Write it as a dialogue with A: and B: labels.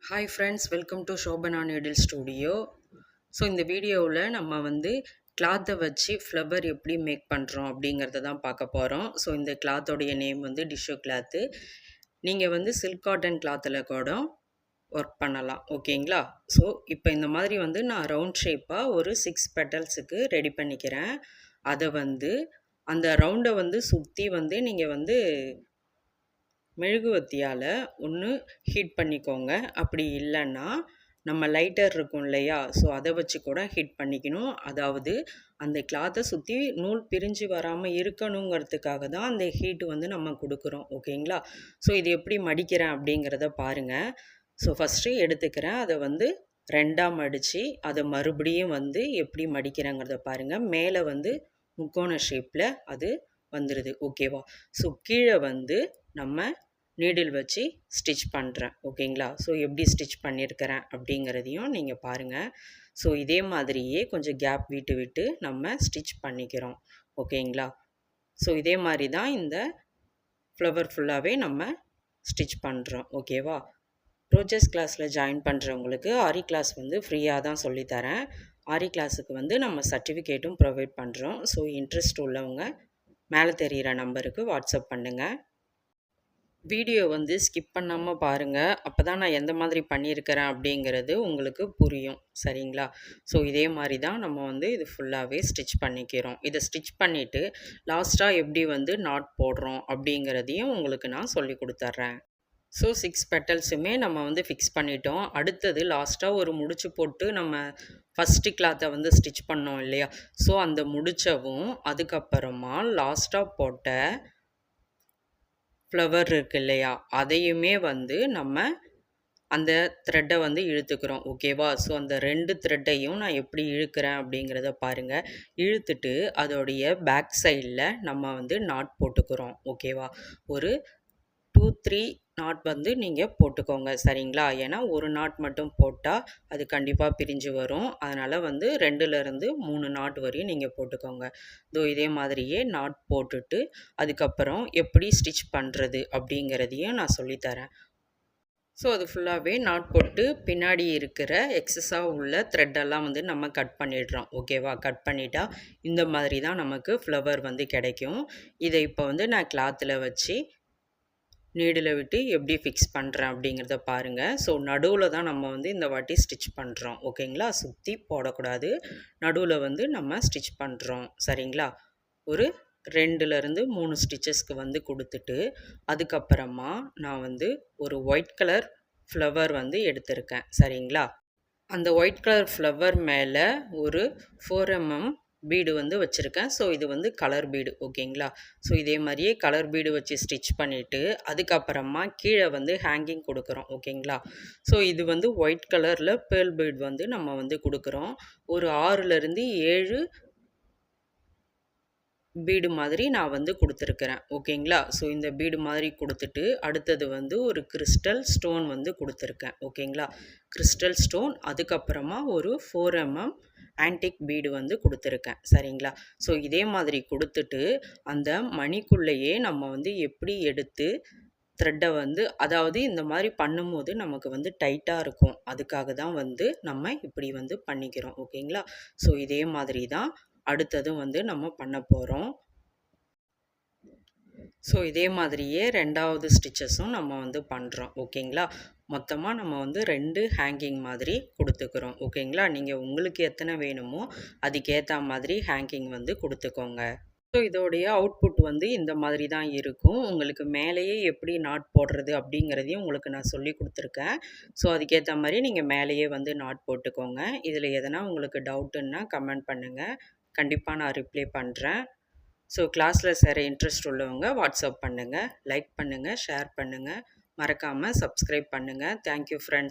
A: Hi friends, welcome to Shobana needle studio. So இந்த வீடியோவில் நம்ம வந்து கிளாத்தை வச்சு ஃப்ளவர் எப்படி மேக் பண்ணுறோம் அப்படிங்கிறத தான் பார்க்க போகிறோம். ஸோ இந்த கிளாத்தோடைய நேம் வந்து டிஷ்யூ கிளாத்து. நீங்கள் வந்து சில்க் காட்டன் கிளாத்தில் கூட ஒர்க் பண்ணலாம், ஓகேங்களா? ஸோ இப்போ இந்த மாதிரி வந்து நான் ரவுண்ட் ஷேப்பாக ஒரு 6 பெட்டல்ஸுக்கு ரெடி பண்ணிக்கிறேன். அதை வந்து அந்த ரவுண்டை வந்து சுற்றி வந்து நீங்கள் வந்து மெழுகுவர்த்தியால் ஒன்று ஹீட் பண்ணிக்கோங்க. அப்படி இல்லைன்னா நம்ம லைட்டர் இருக்கும் இல்லையா, ஸோ அதை வச்சு கூட ஹீட் பண்ணிக்கணும். அதாவது அந்த கிளாத்தை சுற்றி நூல் பிரிஞ்சு வராமல் இருக்கணுங்கிறதுக்காக தான் அந்த ஹீட்டு வந்து நம்ம கொடுக்குறோம், ஓகேங்களா? ஸோ இது எப்படி மடிக்கிறேன் அப்படிங்கிறத பாருங்கள். ஸோ ஃபஸ்ட்டு எடுத்துக்கிறேன், அதை வந்து ரெண்டாக மடித்து அதை மறுபடியும் வந்து எப்படி மடிக்கிறேங்கிறத பாருங்கள். மேலே வந்து முக்கோண ஷேப்பில் அது வந்துடுது, ஓகேவா? ஸோ கீழே வந்து நம்ம நீடில் வச்சு ஸ்டிச் பண்ணுறேன், ஓகேங்களா? ஸோ எப்படி ஸ்டிச் பண்ணியிருக்கிறேன் அப்படிங்கிறதையும் நீங்கள் பாருங்கள். ஸோ இதே மாதிரியே கொஞ்சம் கேப் விட்டு விட்டு நம்ம ஸ்டிச் பண்ணிக்கிறோம், ஓகேங்களா? ஸோ இதே மாதிரி தான் இந்த ஃப்ளவர் ஃபுல்லாகவே நம்ம ஸ்டிச் பண்ணுறோம், ஓகேவா? ரோஜஸ் கிளாஸில் ஜாயின் பண்ணுறவங்களுக்கு ஆரி கிளாஸ் வந்து ஃப்ரீயாக தான் சொல்லித்தரேன். ஆரி கிளாஸுக்கு வந்து நம்ம சர்டிஃபிகேட்டும் ப்ரொவைட் பண்ணுறோம். ஸோ இன்ட்ரெஸ்ட் உள்ளவங்க மேலே தெரிகிற நம்பருக்கு வாட்ஸ்அப் பண்ணுங்கள். வீடியோ வந்து ஸ்கிப் பண்ணாமல் பாருங்கள். அப்போ தான் நான் எந்த மாதிரி பண்ணியிருக்கிறேன் அப்படிங்கிறது உங்களுக்கு புரியும், சரிங்களா? ஸோ இதே மாதிரி தான் நம்ம வந்து இது ஃபுல்லாகவே ஸ்டிச் பண்ணிக்கிறோம். இதை ஸ்டிச் பண்ணிவிட்டு லாஸ்ட்டாக எப்படி வந்து நாட் போடுறோம் அப்படிங்கிறதையும் உங்களுக்கு நான் சொல்லி கொடுத்துட்றேன். ஸோ 6 பெட்டல்ஸுமே நம்ம வந்து ஃபிக்ஸ் பண்ணிட்டோம். அடுத்தது லாஸ்ட்டாக ஒரு முடிச்சு போட்டு நம்ம ஃபஸ்ட்டு கிளாத்தை வந்து ஸ்டிச் பண்ணோம் இல்லையா, ஸோ அந்த முடிச்சவும் அதுக்கப்புறமா லாஸ்ட்டாக போட்ட ஃப்ளவர் இருக்குது இல்லையா, அதையுமே வந்து நம்ம அந்த த்ரெட்டை வந்து இழுத்துக்கிறோம், ஓகேவா? ஸோ அந்த 2 த்ரெட்டையும் நான் எப்படி இழுக்கிறேன் அப்படிங்கிறத பாருங்கள். இழுத்துட்டு அதோடைய பேக் சைடில் நம்ம வந்து நாட் போட்டுக்கிறோம், ஓகேவா? ஒரு 2-3 நாட் வந்து நீங்கள் போட்டுக்கோங்க, சரிங்களா? ஏன்னா ஒரு நாட் மட்டும் போட்டால் அது கண்டிப்பாக பிரிஞ்சு வரும். அதனால் வந்து 2லேருந்து 3 நாட் வரையும் நீங்கள் போட்டுக்கோங்க. இதே மாதிரியே நாட் போட்டுட்டு அதுக்கப்புறம் எப்படி ஸ்டிச் பண்ணுறது அப்படிங்கிறதையும் நான் சொல்லித்தரேன். ஸோ அது ஃபுல்லாகவே நாட் போட்டு பின்னாடி இருக்கிற எக்ஸஸாக உள்ள த்ரெட்டெல்லாம் வந்து நம்ம கட் பண்ணிடுறோம், ஓகேவா? கட் பண்ணிட்டா இந்த மாதிரி தான் நமக்கு ஃப்ளவர் வந்து கிடைக்கும். இதை இப்போ வந்து நான் கிளாத்தில் வச்சு நீடில் விட்டு எப்படி ஃபிக்ஸ் பண்ணுறேன் அப்படிங்கிறத பாருங்கள். ஸோ நடுவில் தான் நம்ம வந்து இந்த வாட்டி ஸ்டிச் பண்ணுறோம், ஓகேங்களா? சுற்றி போடக்கூடாது, நடுவில் வந்து நம்ம ஸ்டிச் பண்ணுறோம், சரிங்களா? ஒரு 2லேருந்து 3 ஸ்டிச்சஸ்க்கு வந்து கொடுத்துட்டு அதுக்கப்புறமா நான் வந்து ஒரு ஒயிட் கலர் ஃப்ளவர் வந்து எடுத்திருக்கேன், சரிங்களா? அந்த ஒயிட் கலர் ஃப்ளவர் மேலே ஒரு 4 mm பீடு வந்து வச்சுருக்கேன். ஸோ இது வந்து கலர் பீடு, ஓகேங்களா? ஸோ இதே மாதிரியே கலர் பீடு வச்சு ஸ்டிச் பண்ணிவிட்டு அதுக்கப்புறமா கீழே வந்து ஹேங்கிங் கொடுக்குறோம், ஓகேங்களா? ஸோ இது வந்து ஒயிட் கலரில் பேர்ல் பீட் வந்து நம்ம வந்து கொடுக்குறோம். ஒரு 6லேருந்து 7 பீடு மாதிரி நான் வந்து கொடுத்துருக்குறேன், ஓகேங்களா? ஸோ இந்த பீடு மாதிரி கொடுத்துட்டு அடுத்தது வந்து ஒரு கிறிஸ்டல் ஸ்டோன் வந்து கொடுத்துருக்கேன், ஓகேங்களா? கிறிஸ்டல் ஸ்டோன், அதுக்கப்புறமா ஒரு 4 mm ஆன்டிக் பீடு வந்து கொடுத்துருக்கேன், சரிங்களா? ஸோ இதே மாதிரி கொடுத்துட்டு அந்த மணிக்குள்ளேயே நம்ம வந்து எப்படி எடுத்து த்ரெட்டை வந்து, அதாவது இந்த மாதிரி பண்ணும்போது நமக்கு வந்து டைட்டாக இருக்கும், அதுக்காக தான் வந்து நம்ம இப்படி வந்து பண்ணிக்கிறோம், ஓகேங்களா? ஸோ இதே மாதிரி தான் அடுத்ததும் வந்து நம்ம பண்ண போகிறோம். ஸோ இதே மாதிரியே 2வது ஸ்டிச்சஸும் நம்ம வந்து பண்ணுறோம், ஓகேங்களா? மொத்தமாக நம்ம வந்து 2 ஹேங்கிங் மாதிரி கொடுத்துக்கிறோம், ஓகேங்களா? நீங்கள் உங்களுக்கு எத்தனை வேணுமோ அதுக்கேற்ற மாதிரி ஹேங்கிங் வந்து கொடுத்துக்கோங்க. ஸோ இதோடைய அவுட்புட் வந்து இந்த மாதிரி தான் இருக்கும். உங்களுக்கு மேலேயே எப்படி நாட் போடுறது அப்படிங்கிறதையும் உங்களுக்கு நான் சொல்லி கொடுத்துருக்கேன். ஸோ அதுக்கேற்ற மாதிரி நீங்கள் மேலேயே வந்து நாட் போட்டுக்கோங்க. இதில் எதனா உங்களுக்கு டவுட்டுன்னா கமெண்ட் பண்ணுங்கள், கண்டிப்பாக நான் ரிப்ளை பண்ணுறேன். ஸோ கிளாஸில் சேர இன்ட்ரெஸ்ட் உள்ளவங்க வாட்ஸ்அப் பண்ணுங்கள், லைக் பண்ணுங்கள், ஷேர் பண்ணுங்கள், மறக்காமல் சப்ஸ்கிரைப் பண்ணுங்கள். Thank you friends.